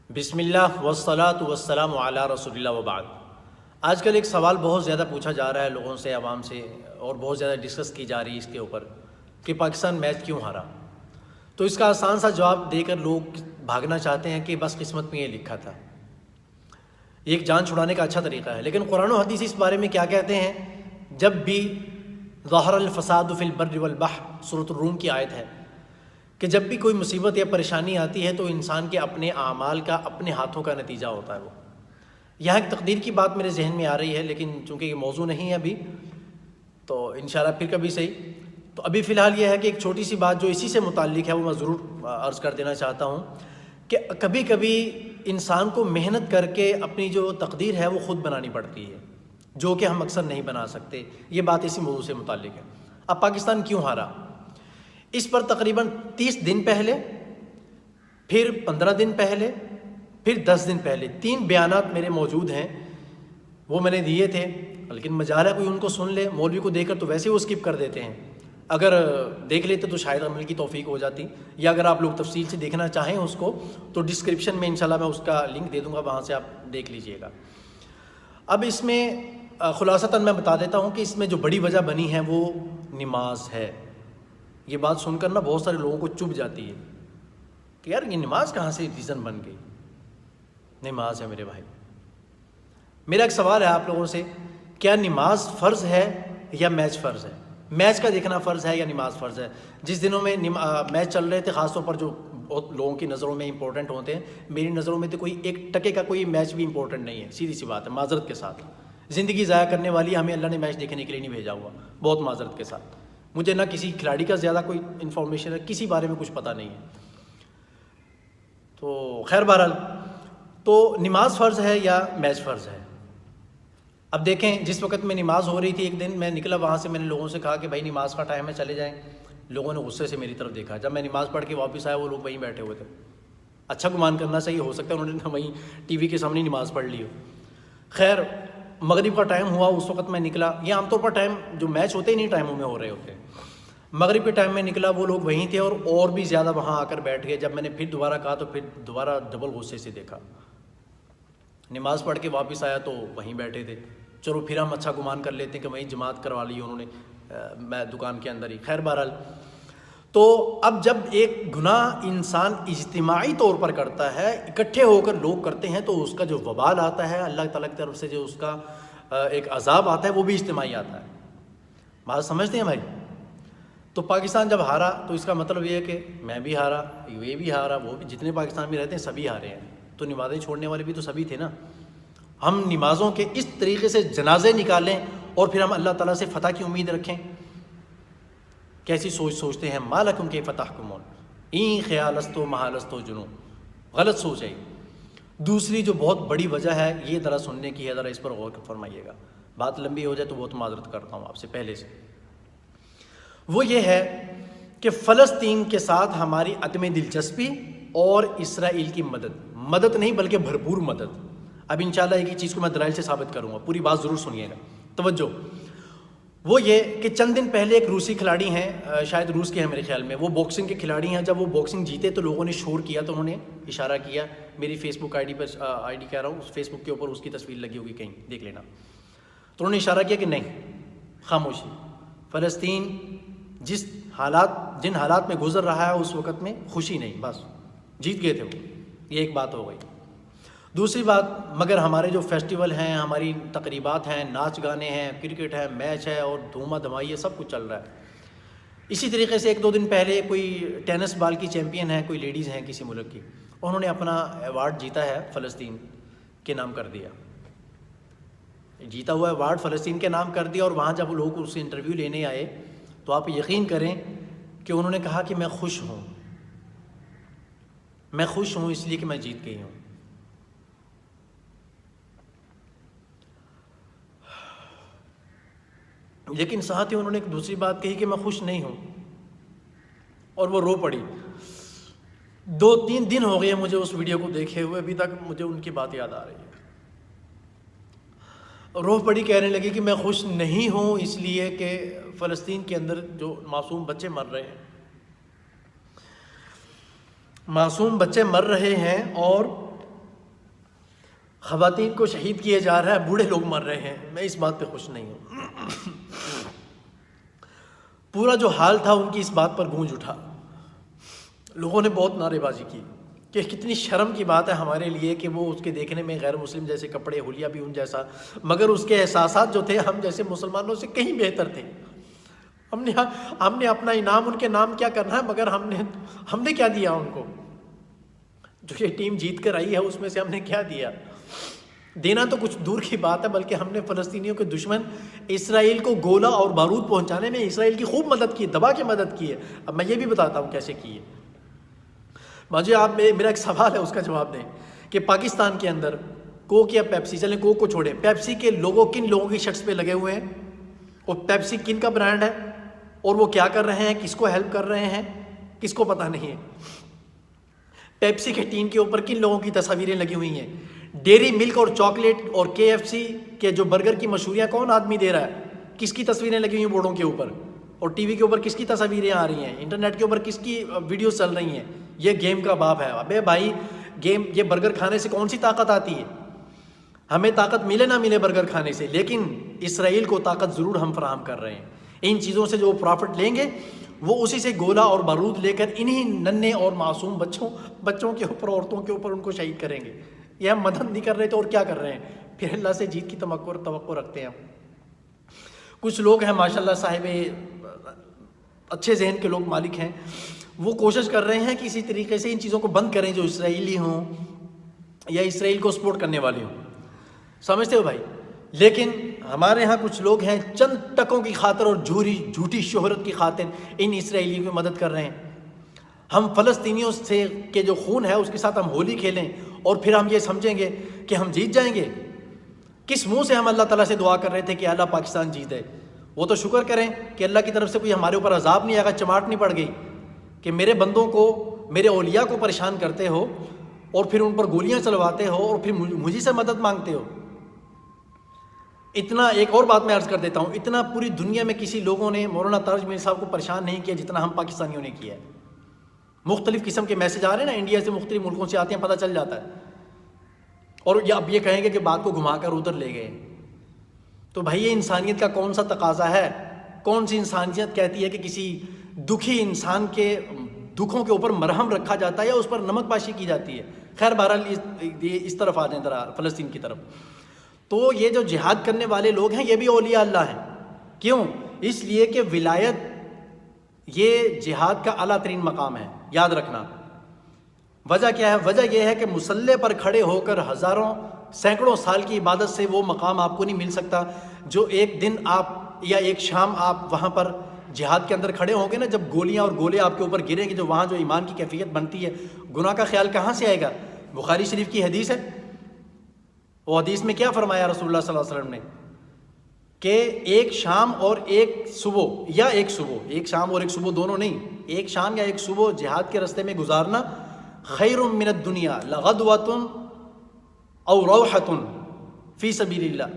بسم اللہ والصلاۃ والسلام علی رسول اللہ وبعد۔ آج کل ایک سوال بہت زیادہ پوچھا جا رہا ہے لوگوں سے، عوام سے، اور بہت زیادہ ڈسکس کی جا رہی ہے اس کے اوپر کہ پاکستان میچ کیوں ہارا۔ تو اس کا آسان سا جواب دے کر لوگ بھاگنا چاہتے ہیں کہ بس قسمت میں یہ لکھا تھا۔ یہ ایک جان چھڑانے کا اچھا طریقہ ہے، لیکن قرآن و حدیث اس بارے میں کیا کہتے ہیں؟ جب بھی ظہر الفساد فی البر والبحر، سورۃ الروم کی آیت ہے کہ جب بھی کوئی مصیبت یا پریشانی آتی ہے تو انسان کے اپنے اعمال کا، اپنے ہاتھوں کا نتیجہ ہوتا ہے وہ۔ یہاں ایک تقدیر کی بات میرے ذہن میں آ رہی ہے، لیکن چونکہ یہ موضوع نہیں ہے ابھی، تو انشاءاللہ پھر کبھی صحیح۔ تو ابھی فی الحال یہ ہے کہ ایک چھوٹی سی بات جو اسی سے متعلق ہے وہ میں ضرور عرض کر دینا چاہتا ہوں کہ کبھی کبھی انسان کو محنت کر کے اپنی جو تقدیر ہے وہ خود بنانی پڑتی ہے، جو کہ ہم اکثر نہیں بنا سکتے۔ یہ بات اسی موضوع سے متعلق ہے۔ اب پاکستان کیوں ہارا؟ اس پر تقریباً 30 دن پہلے، پھر 15 دن پہلے، پھر 10 دن پہلے 3 بیانات میرے موجود ہیں، وہ میں نے دیے تھے، لیکن مجال ہے کوئی ان کو سن لے۔ مولوی کو دیکھ کر تو ویسے وہ اسکپ کر دیتے ہیں، اگر دیکھ لیتے تو شاید عمل کی توفیق ہو جاتی، یا اگر آپ لوگ تفصیل سے دیکھنا چاہیں اس کو تو ڈسکرپشن میں انشاءاللہ میں اس کا لنک دے دوں گا، وہاں سے آپ دیکھ لیجئے گا۔ اب اس میں خلاصتاً میں بتا دیتا ہوں کہ اس میں جو بڑی وجہ بنی ہے وہ نماز ہے۔ یہ بات سن کر نا بہت سارے لوگوں کو چبھ جاتی ہے کہ یار یہ نماز کہاں سے ریزن بن گئی؟ نماز ہے میرے بھائی۔ میرا ایک سوال ہے آپ لوگوں سے، کیا نماز فرض ہے یا میچ فرض ہے؟ میچ کا دیکھنا فرض ہے یا نماز فرض ہے؟ جس دنوں میں میچ چل رہے تھے، خاص طور پر جو بہت لوگوں کی نظروں میں امپورٹنٹ ہوتے ہیں، میری نظروں میں تو کوئی 1% کا کوئی میچ بھی امپورٹنٹ نہیں ہے، سیدھی سی بات ہے، معذرت کے ساتھ۔ زندگی ضائع کرنے والی ہمیں اللہ نے میچ دیکھنے کے لیے نہیں بھیجا ہوا، بہت معذرت کے ساتھ۔ مجھے نہ کسی کھلاڑی کا زیادہ کوئی انفارمیشن ہے، کسی بارے میں کچھ پتہ نہیں ہے۔ تو خیر بہرحال، تو نماز فرض ہے یا میچ فرض ہے؟ اب دیکھیں، جس وقت میں نماز ہو رہی تھی، ایک دن میں نکلا وہاں سے، میں نے لوگوں سے کہا کہ بھائی نماز کا ٹائم ہے، چلے جائیں۔ لوگوں نے غصے سے میری طرف دیکھا۔ جب میں نماز پڑھ کے واپس آیا، وہ لوگ وہیں بیٹھے ہوئے تھے۔ اچھا گمان کرنا صحیح ہو سکتا ہے انہوں نے وہیں ٹی وی کے سامنے نماز پڑھ لی ہو۔ خیر، مغرب کا ٹائم ہوا، اس وقت میں نکلا۔ یہ عام طور پر ٹائم جو میچ ہوتے ہی نہیں ٹائموں میں ہو رہے ہوتے ہیں۔ مغرب کے ٹائم میں نکلا، وہ لوگ وہیں تھے اور بھی زیادہ وہاں آ کر بیٹھ گئے۔ جب میں نے پھر دوبارہ کہا تو پھر دوبارہ ڈبل غصے سے دیکھا۔ نماز پڑھ کے واپس آیا تو وہیں بیٹھے تھے۔ چلو پھر ہم اچھا گمان کر لیتے ہیں کہ وہیں جماعت کروا لی انہوں نے، میں دکان کے اندر ہی۔ خیر بہرحال، تو اب جب ایک گناہ انسان اجتماعی طور پر کرتا ہے، اکٹھے ہو کر لوگ کرتے ہیں، تو اس کا جو وبال آتا ہے اللہ تعالیٰ کی طرف سے، جو اس کا ایک عذاب آتا ہے، وہ بھی اجتماعی آتا ہے۔ بات سمجھتے ہیں بھائی؟ تو پاکستان جب ہارا تو اس کا مطلب یہ ہے کہ میں بھی ہارا، یہ بھی ہارا، وہ بھی، جتنے پاکستان میں رہتے ہیں سبھی ہارے ہیں۔ تو نمازیں چھوڑنے والے بھی تو سبھی تھے نا۔ ہم نمازوں کے اس طریقے سے جنازے نکالیں اور پھر ہم اللہ تعالیٰ سے فتح کی امید رکھیں؟ کیسی سوچ سوچتے ہیں؟ ما لکم کیف تحکمون این خیالستو محالستو جنون، غلط سوچ ہے۔ دوسری جو بہت بڑی وجہ ہے، یہ ذرا سننے کی ہے، ذرا اس پر غور فرمائیے گا۔ بات لمبی ہو جائے تو بہت معذرت کرتا ہوں آپ سے پہلے سے۔ وہ یہ ہے کہ فلسطین کے ساتھ ہماری عدم دلچسپی اور اسرائیل کی مدد نہیں بلکہ بھرپور مدد۔ اب انشاءاللہ ایک ہی چیز کو میں دلائل سے ثابت کروں گا، پوری بات ضرور سنیے گا، توجہ۔ وہ یہ کہ چند دن پہلے ایک روسی کھلاڑی ہیں، شاید روس کے ہیں میرے خیال میں، وہ باکسنگ کے کھلاڑی ہیں۔ جب وہ باکسنگ جیتے تو لوگوں نے شور کیا، تو انہوں نے اشارہ کیا، میری فیس بک آئی ڈی کہہ رہا ہوں، فیس بک کے اوپر اس کی تصویر لگی ہوگی، کہیں دیکھ لینا۔ تو انہوں نے اشارہ کیا کہ نہیں، خاموشی، فلسطین جن حالات میں گزر رہا ہے اس وقت میں خوشی نہیں، بس جیت گئے تھے وہ۔ یہ ایک بات ہو گئی۔ دوسری بات، مگر ہمارے جو فیسٹیول ہیں، ہماری تقریبات ہیں، ناچ گانے ہیں، کرکٹ ہے، میچ ہے اور دھوما دھمائی، یہ سب کچھ چل رہا ہے۔ اسی طریقے سے 1-2 دن پہلے کوئی ٹینس بال کی چیمپئن ہے، کوئی لیڈیز ہیں کسی ملک کی، انہوں نے اپنا ایوارڈ جیتا ہے، فلسطین کے نام کر دیا، جیتا ہوا ایوارڈ فلسطین کے نام کر دیا۔ اور وہاں جب لوگ اس سے انٹرویو لینے آئے تو آپ یقین کریں کہ انہوں نے کہا کہ میں خوش ہوں اس لیے کہ میں جیت گئی ہوں۔ لیکن ساتھ ہی انہوں نے ایک دوسری بات کہی کہ میں خوش نہیں ہوں، اور وہ رو پڑی۔ 2-3 دن ہو گئے مجھے اس ویڈیو کو دیکھے ہوئے، ابھی تک مجھے ان کی بات یاد آ رہی ہے۔ رو پڑی، کہنے لگی کہ میں خوش نہیں ہوں اس لیے کہ فلسطین کے اندر جو معصوم بچے مر رہے ہیں، اور خواتین کو شہید کیے جا رہا ہے، بوڑھے لوگ مر رہے ہیں، میں اس بات پہ خوش نہیں ہوں۔ پورا جو حال تھا ان کی اس بات پر گونج اٹھا، لوگوں نے بہت نعرے بازی کی کہ کتنی شرم کی بات ہے ہمارے لیے کہ وہ اس کے دیکھنے میں غیر مسلم جیسے کپڑے، حلیہ بھی ان جیسا، مگر اس کے احساسات جو تھے ہم جیسے مسلمانوں سے کہیں بہتر تھے۔ ہم نے اپنا انعام ان کے نام کیا کرنا ہے، مگر ہم نے کیا دیا ان کو؟ جو یہ ٹیم جیت کر آئی ہے اس میں سے ہم نے کیا دیا؟ دینا تو کچھ دور کی بات ہے، بلکہ ہم نے فلسطینیوں کے دشمن اسرائیل کو گولہ اور بارود پہنچانے میں اسرائیل کی خوب مدد کی، دبا کے مدد کی ہے۔ اب میں یہ بھی بتاتا ہوں کیسے کی ہے۔ مجھے آپ میرا ایک سوال ہے، اس کا جواب دیں کہ پاکستان کے اندر کوک یا پیپسی، چلیں کوک کو چھوڑیں، پیپسی کے لوگو کن لوگوں کی شرٹس پہ لگے ہوئے ہیں؟ اور پیپسی کن کا برانڈ ہے؟ اور وہ کیا کر رہے ہیں، کس کو ہیلپ کر رہے ہیں، کس کو پتہ نہیں ہے؟ پیپسی کے ٹین کے اوپر کن لوگوں کی تصاویریں لگی ہوئی ہیں؟ ڈیری ملک اور چاکلیٹ اور KFC کے جو برگر کی مشہوریاں کون آدمی دے رہا ہے؟ کس کی تصویریں لگی ہوئی ہیں بورڈوں کے اوپر؟ اور ٹی وی کے اوپر کس کی تصاویریں آ رہی ہیں؟ انٹرنیٹ کے اوپر کس کی ویڈیوز چل رہی ہیں؟ یہ گیم کا باپ ہے۔ ابے بھائی، یہ برگر کھانے سے کون سی طاقت آتی ہے؟ ہمیں طاقت ملے نہ ملے برگر کھانے سے، لیکن اسرائیل کو طاقت ضرور ہم فراہم کر رہے ہیں۔ ان چیزوں سے جو پروفٹ لیں گے وہ اسی سے گولہ اور بارود لے کر انہی ننھے اور معصوم بچوں کے اوپر، عورتوں کے اوپر ان کو شہید کریں گے۔ یہ ہم مدد نہیں کر رہے تھے اور کیا کر رہے ہیں؟ پھر اللہ سے جیت کی توقع رکھتے ہیں۔ کچھ لوگ ہیں ماشاءاللہ صاحب اچھے ذہن کے لوگ، مالک ہیں، وہ کوشش کر رہے ہیں کہ اسی طریقے سے ان چیزوں کو بند کریں جو اسرائیلی ہوں یا اسرائیل کو سپورٹ کرنے والے ہوں، سمجھتے ہو بھائی؟ لیکن ہمارے ہاں کچھ لوگ ہیں چند ٹکوں کی خاطر اور جھوٹی شہرت کی خاطر ان اسرائیلیوں کی مدد کر رہے ہیں۔ ہم فلسطینیوں سے کے جو خون ہے اس کے ساتھ ہم ہولی کھیلیں اور پھر ہم یہ سمجھیں گے کہ ہم جیت جائیں گے؟ کس منہ سے ہم اللہ تعالیٰ سے دعا کر رہے تھے کہ اللہ پاکستان جیت ہے؟ وہ تو شکر کریں کہ اللہ کی طرف سے کوئی ہمارے اوپر عذاب نہیں آئے گا، چماٹ نہیں پڑ گئی کہ میرے بندوں کو، میرے اولیاء کو پریشان کرتے ہو اور پھر ان پر گولیاں چلواتے ہو اور پھر مجھے سے مدد مانگتے ہو۔ اتنا ایک اور بات میں عرض کر دیتا ہوں، اتنا پوری دنیا میں کسی لوگوں نے مولانا تاج میر صاحب کو پریشان نہیں کیا جتنا ہم پاکستانیوں نے کیا ہے۔ مختلف قسم کے میسج آ رہے ہیں نا، انڈیا سے مختلف ملکوں سے آتے ہیں، پتہ چل جاتا ہے، اور اب یہ کہیں گے کہ بات کو گھما کر ادھر لے گئے۔ تو بھائی یہ انسانیت کا کون سا تقاضا ہے؟ کون سی انسانیت کہتی ہے کہ کسی دکھی انسان کے دکھوں کے اوپر مرہم رکھا جاتا ہے یا اس پر نمک پاشی کی جاتی ہے؟ خیر بہرحال اس طرف آ جائیں ذرا، فلسطین کی طرف۔ تو یہ جو جہاد کرنے والے لوگ ہیں یہ بھی اولیاء اللہ ہیں۔ کیوں؟ اس لیے کہ ولایت یہ جہاد کا اعلیٰ ترین مقام ہے، یاد رکھنا۔ وجہ کیا ہے؟ وجہ یہ ہے کہ مسلح پر کھڑے ہو کر ہزاروں سینکڑوں سال کی عبادت سے وہ مقام آپ کو نہیں مل سکتا جو ایک دن آپ یا ایک شام آپ وہاں پر جہاد کے اندر کھڑے ہوں گے نا، جب گولیاں اور گولے آپ کے اوپر گریں گے، جو وہاں جو ایمان کی کیفیت بنتی ہے، گناہ کا خیال کہاں سے آئے گا؟ بخاری شریف کی حدیث ہے، وہ حدیث میں کیا فرمایا رسول اللہ صلی اللہ علیہ وسلم نے کہ ایک شام اور ایک صبح، یا ایک صبح، ایک شام اور ایک صبح دونوں نہیں، ایک شام یا ایک صبح جہاد کے راستے میں گزارنا خیر من الدنیا لغدوۃ او روحۃ فی سبیل اللہ،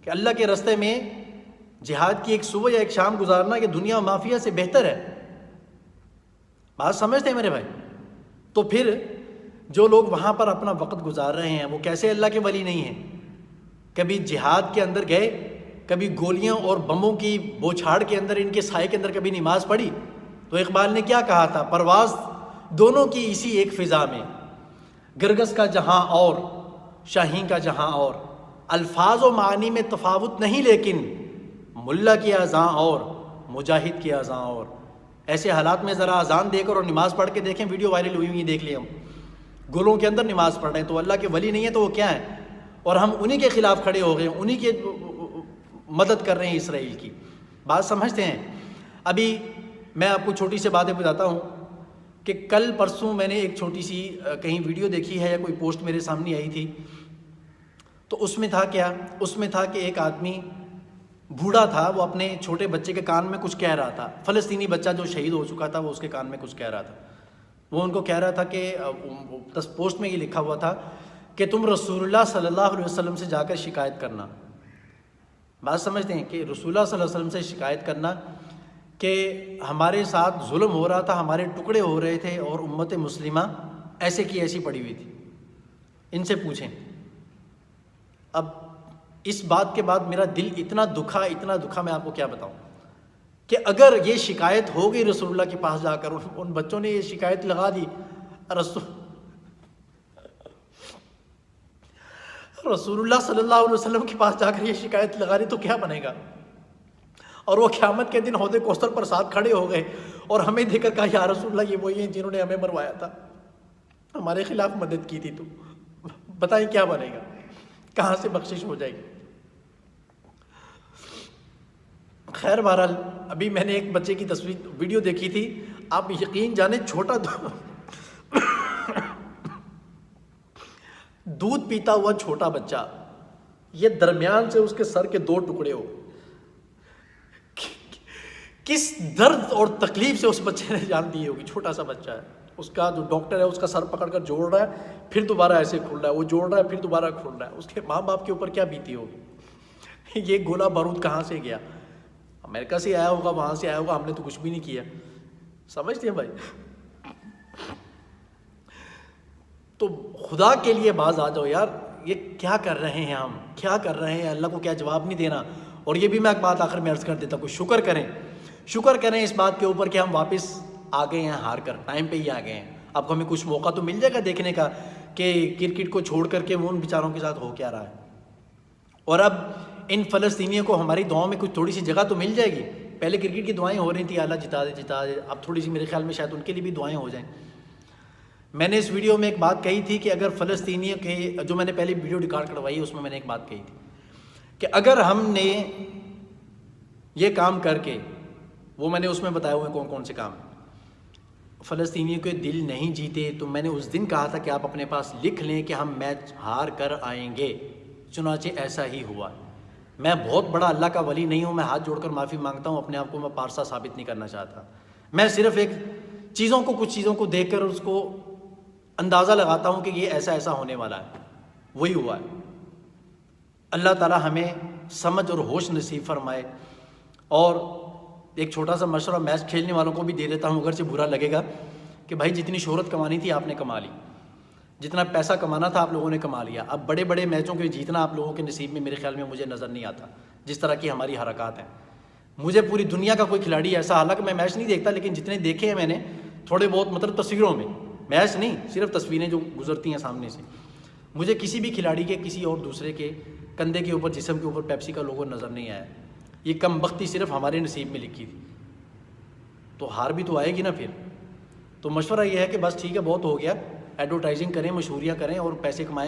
کہ اللہ کے راستے میں جہاد کی ایک صبح یا ایک شام گزارنا یہ دنیا و مافیہ سے بہتر ہے۔ بات سمجھتے ہیں میرے بھائی؟ تو پھر جو لوگ وہاں پر اپنا وقت گزار رہے ہیں وہ کیسے اللہ کے ولی نہیں ہیں؟ کبھی جہاد کے اندر گئے، کبھی گولیاں اور بموں کی بوچھاڑ کے اندر، ان کے سائے کے اندر کبھی نماز پڑھی؟ تو اقبال نے کیا کہا تھا؟ پرواز دونوں کی اسی ایک فضا میں، گرگس کا جہاں اور شاہین کا جہاں اور، الفاظ و معنی میں تفاوت نہیں لیکن ملا کی اذان اور مجاہد کی اذان اور۔ ایسے حالات میں ذرا اذان دے کر اور نماز پڑھ کے دیکھیں، ویڈیو وائرل ہوئی ہوئی دیکھ لیں، ہم گلوں کے اندر نماز پڑھ رہے ہیں تو اللہ کے ولی نہیں ہے تو وہ کیا ہے؟ اور ہم انہی کے خلاف کھڑے ہو گئے، انہی کے مدد کر رہے ہیں اسرائیل کی۔ بات سمجھتے ہیں؟ ابھی میں آپ کو چھوٹی سی باتیں بتاتا ہوں کہ کل پرسوں میں نے ایک چھوٹی سی کہیں ویڈیو دیکھی ہے یا کوئی پوسٹ میرے سامنے آئی تھی، تو اس میں تھا کیا؟ اس میں تھا کہ ایک آدمی بوڑھا تھا، وہ اپنے چھوٹے بچے کے کان میں کچھ کہہ رہا تھا، فلسطینی بچہ جو شہید ہو چکا تھا وہ اس کے کان میں کچھ کہہ رہا تھا۔ وہ ان کو کہہ رہا تھا کہ پوسٹ میں یہ لکھا ہوا تھا کہ تم رسول اللہ صلی اللہ علیہ وسلم سے جا کر شکایت کرنا۔ بات سمجھتے ہیں کہ رسول اللہ صلی اللہ علیہ وسلم سے شکایت کرنا کہ ہمارے ساتھ ظلم ہو رہا تھا، ہمارے ٹکڑے ہو رہے تھے اور امت مسلمہ ایسے کی ایسی پڑی ہوئی تھی، ان سے پوچھیں۔ اب اس بات کے بعد میرا دل اتنا دکھا میں آپ کو کیا بتاؤں کہ اگر یہ شکایت ہو گئی رسول اللہ کے پاس جا کر، ان بچوں نے یہ شکایت لگا دی رسول اللہ صلی اللہ علیہ وسلم کے پاس جا کر یہ شکایت لگا دی تو کیا بنے گا؟ اور وہ قیامت کے دن حوض کوثر پر ساتھ کھڑے ہو گئے اور ہمیں دیکھ کر کہا یا رسول اللہ یہ وہی ہیں جنہوں نے ہمیں مروایا تھا، ہمارے خلاف مدد کی تھی، تو بتائیں کیا بنے گا؟ کہاں سے بخشش ہو جائے گی؟ خیر بہرحال ابھی میں نے ایک بچے کی تصویر ویڈیو دیکھی تھی، آپ یقین جانیں دودھ پیتا ہوا چھوٹا بچہ، یہ درمیان سے اس کے سر کے 2 ٹکڑے ہو، کس درد اور تکلیف سے اس بچے نے جان دی ہوگی۔ چھوٹا سا بچہ ہے، اس کا جو ڈاکٹر ہے اس کا سر پکڑ کر جوڑ رہا ہے، پھر دوبارہ ایسے کھل رہا ہے، وہ جوڑ رہا ہے پھر دوبارہ کھل رہا ہے، اس کے ماں باپ کے اوپر کیا بیتی ہوگی؟ یہ گولا بارود کہاں سے گیا؟ امریکہ سے آیا ہوگا، وہاں سے آیا ہوگا، ہم نے تو کچھ بھی نہیں کیا، سمجھتے ہیں بھائی؟ تو خدا کے لیے باز آ جاؤ یار، یہ کیا کر رہے ہیں ہم، کیا کر رہے ہیں؟ اللہ کو کیا جواب نہیں دینا؟ اور یہ بھی میں ایک بات آخر میں عرض کر دیتا ہوں، شکر کریں اس بات کے اوپر کہ ہم واپس آ گئے ہیں، ہار کر ٹائم پہ ہی آ گئے ہیں۔ اب ہمیں کچھ موقع تو مل جائے گا دیکھنے کا کہ کرکٹ کو چھوڑ کر کے وہ ان بیچاروں کے ساتھ ہو کیا رہا ہے، اور اب ان فلسطینیوں کو ہماری دعاؤں میں کچھ تھوڑی سی جگہ تو مل جائے گی۔ پہلے کرکٹ کی دعائیں ہو رہی تھیں اللہ جتا دے، اب تھوڑی سی میرے خیال میں شاید ان کے لیے بھی دعائیں ہو جائیں۔ میں نے اس ویڈیو میں ایک بات کہی تھی کہ اگر فلسطینیوں کے، جو میں نے پہلے ویڈیو ریکارڈ کروائی اس میں میں نے ایک بات کہی تھی کہ اگر ہم نے یہ کام کر کے، وہ میں نے اس میں بتایا ہوئے کون کون سے کام، فلسطینیوں کے دل نہیں جیتے، تو میں نے اس دن کہا تھا کہ آپ اپنے پاس لکھ لیں کہ ہم میچ ہار کر آئیں گے، چنانچہ ایسا ہی ہوا۔ میں بہت بڑا اللہ کا ولی نہیں ہوں، میں ہاتھ جوڑ کر معافی مانگتا ہوں، اپنے آپ کو میں پارسا ثابت نہیں کرنا چاہتا، میں صرف ایک کچھ چیزوں کو دیکھ کر اس کو اندازہ لگاتا ہوں کہ یہ ایسا ایسا ہونے والا ہے، وہی ہوا ہے۔ اللہ تعالی ہمیں سمجھ اور ہوش نصیب فرمائے۔ اور ایک چھوٹا سا مشورہ میچ کھیلنے والوں کو بھی دے دیتا ہوں، اگرچہ برا لگے گا، کہ بھائی جتنی شہرت کمانی تھی آپ نے کما لی، جتنا پیسہ کمانا تھا آپ لوگوں نے کما لیا، اب بڑے بڑے میچوں کے جیتنا آپ لوگوں کے نصیب میں میرے خیال میں مجھے نظر نہیں آتا، جس طرح کی ہماری حرکات ہیں۔ مجھے پوری دنیا کا کوئی کھلاڑی ایسا، حالانکہ میں میچ نہیں دیکھتا، لیکن جتنے دیکھے ہیں میں نے تھوڑے بہت، مطلب تصویروں میں، میچ نہیں، صرف تصویریں جو گزرتی ہیں سامنے سے، مجھے کسی بھی کھلاڑی کے کسی اور دوسرے کے کندھے کے اوپر، جسم کے اوپر پیپسی کا لوگو نظر نہیں آیا۔ یہ کم بختی صرف ہمارے نصیب میں لکھی تھی، تو ہار بھی تو آئے گی نا پھر۔ تو مشورہ یہ ہے کہ بس ٹھیک ہے، بہت ہو گیا، ایڈورٹائزنگ کریں، مشہوریاں کریں اور پیسے کمائیں۔